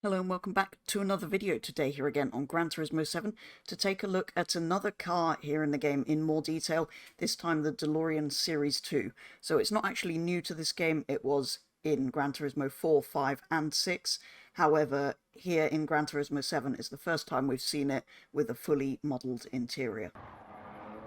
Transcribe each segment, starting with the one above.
Hello and welcome back to another video today here again on Gran Turismo 7 to take a look at another car here in the game in more detail, this time the DeLorean Series 2. So it's not actually new to this game, it was in Gran Turismo 4, 5 and 6. However, here in Gran Turismo 7 is the first time we've seen it with a fully modelled interior.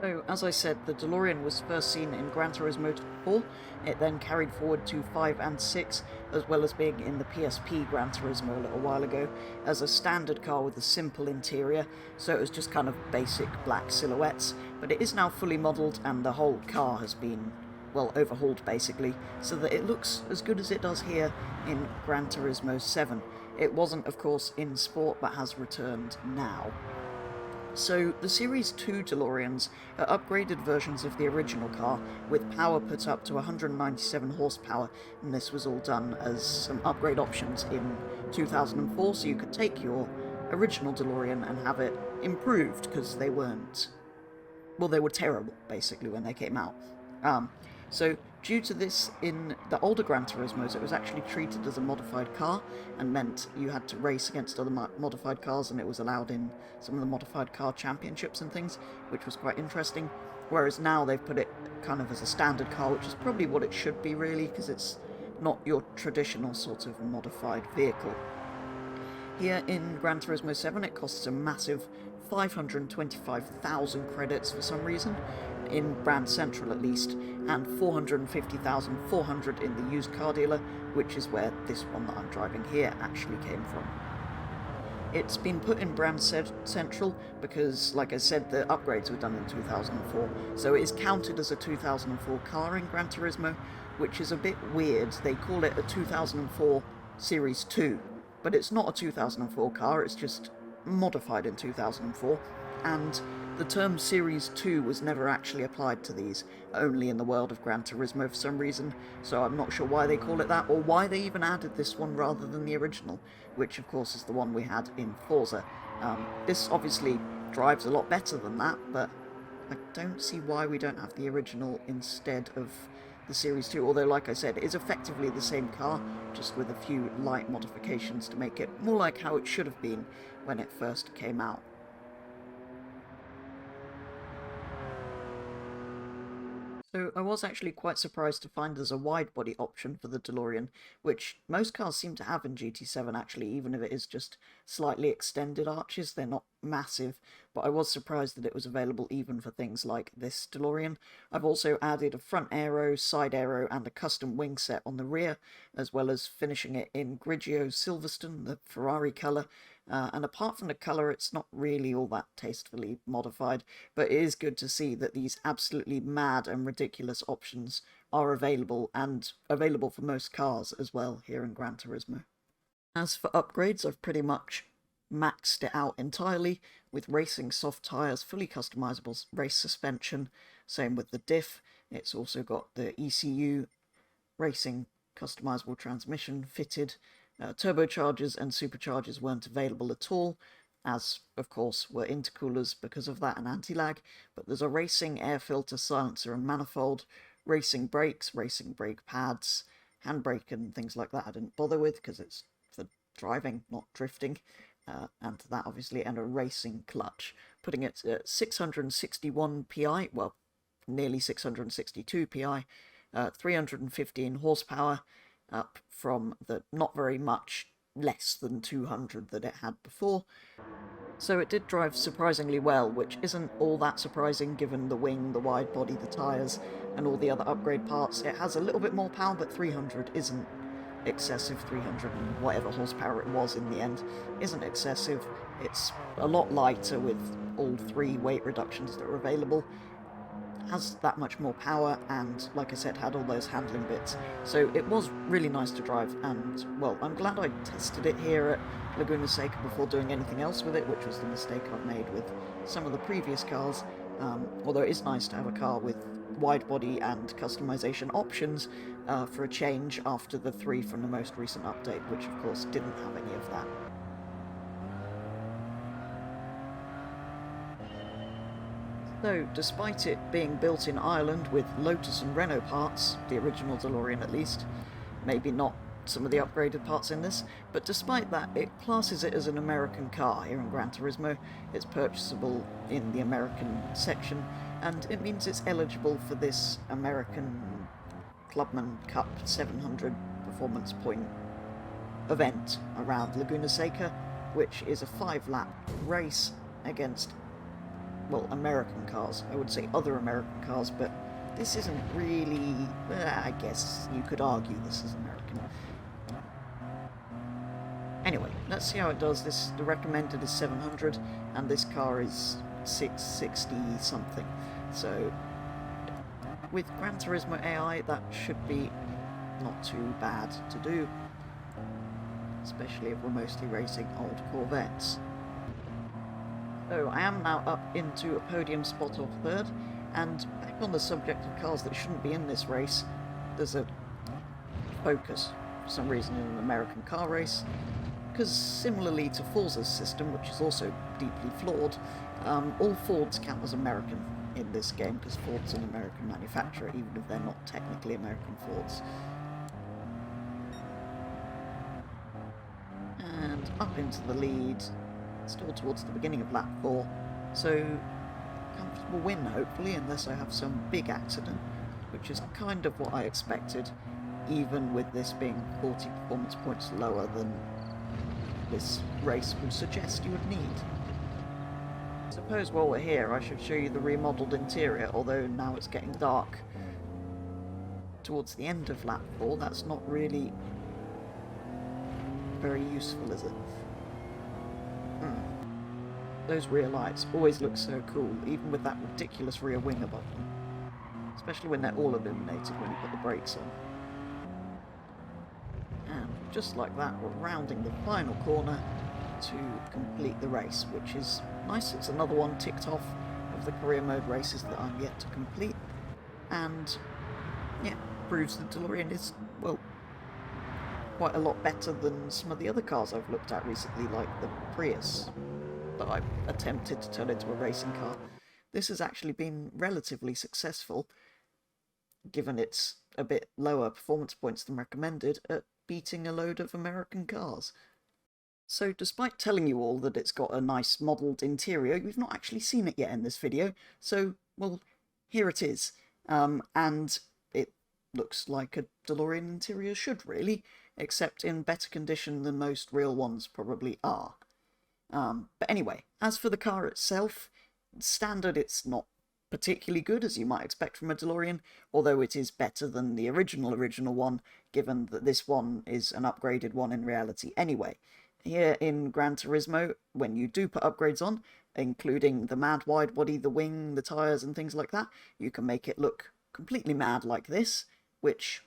So, as I said, the DeLorean was first seen in Gran Turismo 4, it then carried forward to 5 and 6, as well as being in the PSP Gran Turismo a little while ago, as a standard car with a simple interior, so it was just kind of basic black silhouettes, but it is now fully modelled and the whole car has been, well, overhauled basically, so that it looks as good as it does here in Gran Turismo 7. It wasn't, of course, in Sport, but has returned now. So, the Series 2 DeLoreans are upgraded versions of the original car, with power put up to 197 horsepower, and this was all done as some upgrade options in 2004, so you could take your original DeLorean and have it improved, because they weren't... well, they were terrible, basically, when they came out. So, due to this, in the older Gran Turismos, it was actually treated as a modified car, and meant you had to race against other modified cars, and it was allowed in some of the modified car championships and things, which was quite interesting. Whereas now they've put it kind of as a standard car, which is probably what it should be, really, because it's not your traditional sort of modified vehicle. Here in Gran Turismo 7, it costs a massive 525,000 credits for some reason, in Brand Central at least, and 450,400 in the used car dealer, which is where this one that I'm driving here actually came from. It's been put in Brand Central because, like I said, the upgrades were done in 2004, so it is counted as a 2004 car in Gran Turismo, which is a bit weird. They call it a 2004 Series 2, but it's not a 2004 car, it's just modified in 2004, and the term Series 2 was never actually applied to these, only in the world of Gran Turismo for some reason, so I'm not sure why they call it that, or why they even added this one rather than the original, which of course is the one we had in Forza. This obviously drives a lot better than that, but I don't see why we don't have the original instead of the Series 2, although, like I said, it is effectively the same car, just with a few light modifications to make it more like how it should have been when it first came out. So I was actually quite surprised to find there's a wide-body option for the DeLorean, which most cars seem to have in GT7 actually, even if it is just slightly extended arches. They're not massive, but I was surprised that it was available even for things like this DeLorean. I've also added a front aero, side aero, and a custom wing set on the rear, as well as finishing it in Grigio Silverstone, the Ferrari colour. And apart from the colour, it's not really all that tastefully modified, but it is good to see that these absolutely mad and ridiculous options are available, and available for most cars as well here in Gran Turismo. As for upgrades, I've pretty much maxed it out entirely, with racing soft tyres, fully customizable race suspension, same with the diff. It's also got the ECU racing customizable transmission fitted. Turbochargers and superchargers weren't available at all, as of course were intercoolers because of that and anti-lag, but there's a racing air filter, silencer and manifold, racing brakes, racing brake pads, handbrake and things like that I didn't bother with because it's for driving, not drifting, and that obviously, and a racing clutch, putting it at 661 PI, well, nearly 662 PI, 315 horsepower, up from the not very much less than 200 that it had before. So it did drive surprisingly well, which isn't all that surprising given the wing, the wide body, the tyres, and all the other upgrade parts. It has a little bit more power, but 300 isn't excessive. 300 and whatever horsepower it was in the end isn't excessive. It's a lot lighter with all three weight reductions that are available. Has that much more power, and like I said, had all those handling bits, so it was really nice to drive, and well, I'm glad I tested it here at Laguna Seca before doing anything else with it, which was the mistake I've made with some of the previous cars, although it is nice to have a car with wide body and customization options for a change after the 3 from the most recent update, which of course didn't have any of that. So, despite it being built in Ireland with Lotus and Renault parts, the original DeLorean at least, maybe not some of the upgraded parts in this, but despite that, it classes it as an American car here in Gran Turismo. It's purchasable in the American section, and it means it's eligible for this American Clubman Cup 700 performance point event around Laguna Seca, which is a 5-lap race against, well, American cars. I would say other American cars, but this isn't really... I guess you could argue this is American. Anyway, let's see how it does. The recommended is 700, and this car is 660 something. So, with Gran Turismo AI, that should be not too bad to do, especially if we're mostly racing old Corvettes. So I am now up into a podium spot of third, and back on the subject of cars that shouldn't be in this race, there's a Focus, for some reason, in an American car race, because similarly to Forza's system, which is also deeply flawed, all Fords count as American in this game, because Ford's an American manufacturer, even if they're not technically American Fords. And up into the lead, still towards the beginning of lap 4, so comfortable win hopefully, unless I have some big accident, which is kind of what I expected, even with this being 40 performance points lower than this race would suggest you would need. I suppose while we're here I should show you the remodelled interior, although now it's getting dark towards the end of lap 4, that's not really very useful, is it? Those rear lights always look so cool, even with that ridiculous rear wing above them. Especially when they're all illuminated when you put the brakes on. And just like that, we're rounding the final corner to complete the race, which is nice. It's another one ticked off of the career mode races that I'm yet to complete. And, yeah, proves the DeLorean is, well, quite a lot better than some of the other cars I've looked at recently, like the Prius that I attempted to turn into a racing car. This has actually been relatively successful, given it's a bit lower performance points than recommended, at beating a load of American cars. So despite telling you all that it's got a nice modelled interior, you've not actually seen it yet in this video, so, well, here it is. And it looks like a DeLorean interior should, really, except in better condition than most real ones probably are. But anyway, as for the car itself, standard it's not particularly good, as you might expect from a DeLorean, although it is better than the original one, given that this one is an upgraded one in reality anyway. Here in Gran Turismo, when you do put upgrades on, including the mad widebody, the wing, the tyres and things like that, you can make it look completely mad like this, which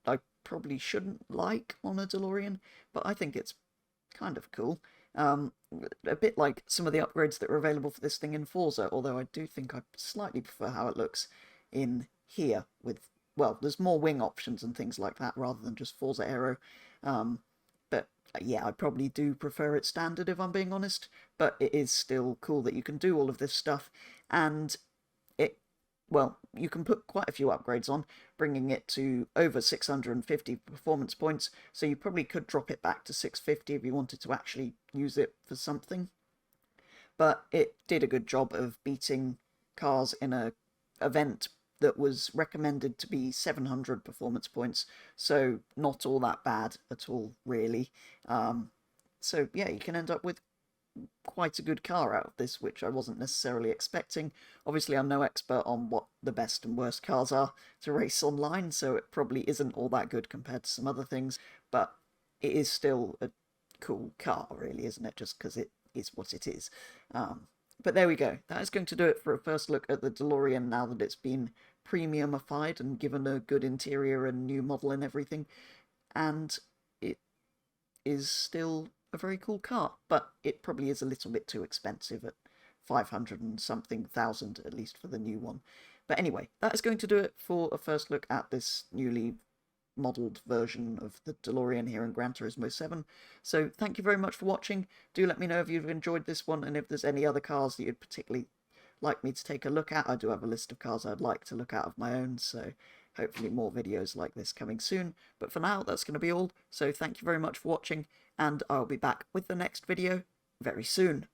I probably shouldn't like on a DeLorean, but I think it's kind of cool. A bit like some of the upgrades that are available for this thing in Forza, although I do think I slightly prefer how it looks in here with, well, there's more wing options and things like that rather than just Forza Aero. But yeah, I probably do prefer it standard if I'm being honest, but it is still cool that you can do all of this stuff, and well, you can put quite a few upgrades on, bringing it to over 650 performance points, so you probably could drop it back to 650 if you wanted to actually use it for something. But it did a good job of beating cars in an event that was recommended to be 700 performance points, so not all that bad at all, really. So yeah, you can end up with quite a good car out of this, which I wasn't necessarily expecting. Obviously, I'm no expert on what the best and worst cars are to race online, so it probably isn't all that good compared to some other things, but it is still a cool car, really, isn't it? Just because it is what it is. But there we go. That is going to do it for a first look at the DeLorean now that it's been premiumified and given a good interior and new model and everything. And it is still a very cool car, but it probably is a little bit too expensive at 500 and something thousand, at least for the new one. But anyway, that is going to do it for a first look at this newly modelled version of the DeLorean here in Gran Turismo 7. So thank you very much for watching. Do let me know if you've enjoyed this one, and if there's any other cars that you'd particularly like me to take a look at. I do have a list of cars I'd like to look at of my own, so hopefully more videos like this coming soon. But for now, that's going to be all. So thank you very much for watching, and I'll be back with the next video very soon.